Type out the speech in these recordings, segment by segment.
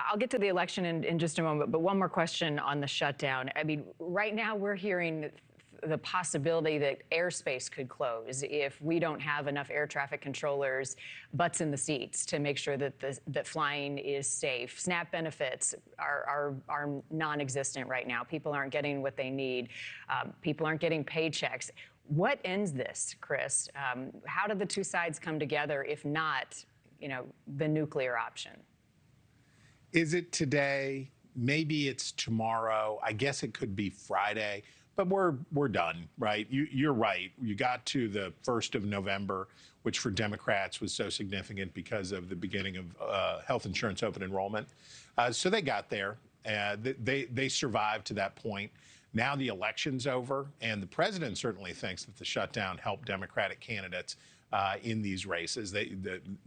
I'll get to the election in just a moment, but one more question on the shutdown. I mean, right now we're hearing the possibility that airspace could close if we don't have enough air traffic controllers, butts in the seats to make sure that that flying is safe. SNAP benefits are non-existent right now. People aren't getting what they need. People aren't getting paychecks. What ends this, Chris? How do the two sides come together if not, the nuclear option? Is it today? Maybe it's tomorrow. I guess it could be Friday. But we're done, right? You're right. You got to the 1st of November, which for Democrats was so significant because of the beginning of health insurance open enrollment. So they got there. They survived to that point. Now the election's over, and the president certainly thinks that the shutdown helped Democratic candidates in these races.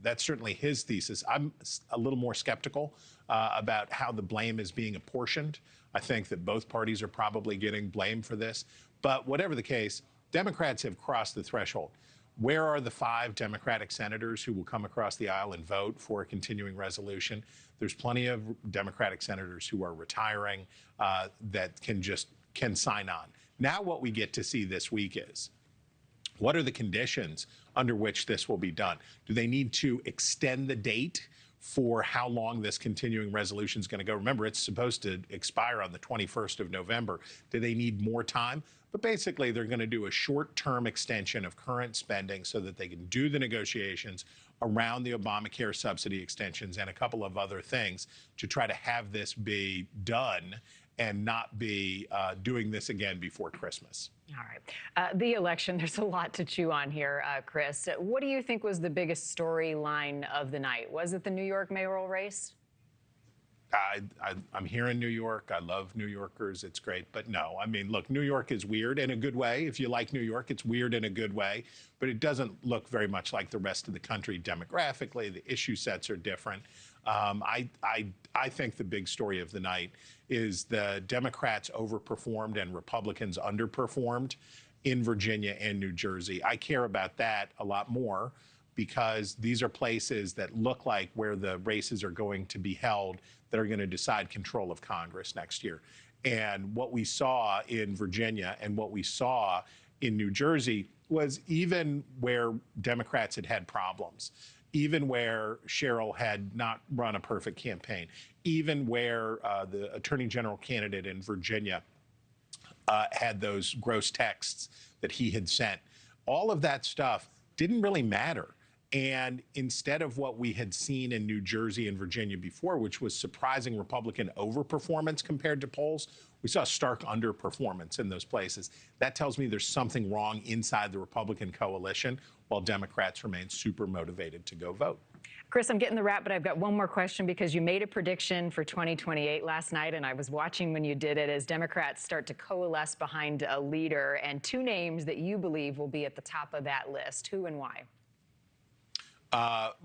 That's certainly his thesis. I'm a little more skeptical about how the blame is being apportioned. I think that both parties are probably getting blamed for this. But whatever the case, Democrats have crossed the threshold. Where are the 5 Democratic senators who will come across the aisle and vote for a continuing resolution? There's plenty of Democratic senators who are retiring that can sign on. Now what we get to see this week is, what are the conditions under which this will be done? Do they need to extend the date for how long this continuing resolution is going to go? Remember, it's supposed to expire on the 21st of November. Do they need more time? But basically, they're going to do a short-term extension of current spending so that they can do the negotiations around the Obamacare subsidy extensions and a couple of other things to try to have this be done and not be doing this again before Christmas. All right. The election, there's a lot to chew on here, Chris. What do you think was the biggest storyline of the night? Was it the New York mayoral race? I'm here in New York. I love New Yorkers. It's great. But no, I mean, look, New York is weird in a good way. If you like New York, it's weird in a good way. But it doesn't look very much like the rest of the country demographically. The issue sets are different. I think the big story of the night is the Democrats overperformed and Republicans underperformed in Virginia and New Jersey. I care about that a lot more because these are places that look like where the races are going to be held that are going to decide control of Congress next year. And what we saw in Virginia and what we saw in New Jersey was even where Democrats had problems, even where Cheryl had not run a perfect campaign, even where the attorney general candidate in Virginia had those gross texts that he had sent. All of that stuff didn't really matter. And instead of what we had seen in New Jersey and Virginia before, which was surprising Republican overperformance compared to polls, we saw stark underperformance in those places. That tells me there's something wrong inside the Republican coalition, while Democrats remain super motivated to go vote. Chris, I'm getting the wrap, but I've got one more question because you made a prediction for 2028 last night, and I was watching when you did it as Democrats start to coalesce behind a leader, and 2 names that you believe will be at the top of that list. Who and why?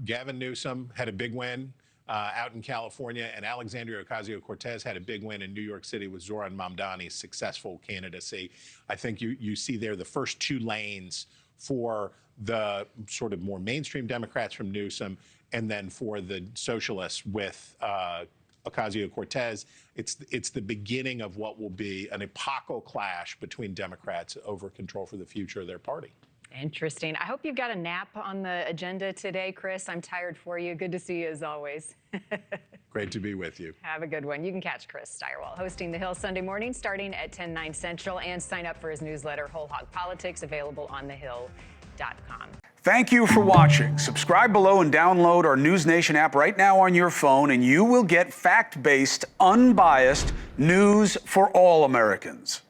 Gavin Newsom had a big win out in California, and Alexandria Ocasio-Cortez had a big win in New York City with Zohran Mamdani's successful candidacy. I think you see there the first 2 lanes for the sort of more mainstream Democrats from Newsom, and then for the socialists with Ocasio-Cortez. It's the beginning of what will be an epochal clash between Democrats over control for the future of their party. Interesting. I hope you've got a nap on the agenda today, Chris. I'm tired for you. Good to see you as always. Great to be with you. Have a good one. You can catch Chris Stirewalt hosting The Hill Sunday morning starting at 10/9 Central, and sign up for his newsletter, Whole Hog Politics, available on thehill.com. Thank you for watching. Subscribe below and download our NewsNation app right now on your phone, and you will get fact-based, unbiased news for all Americans.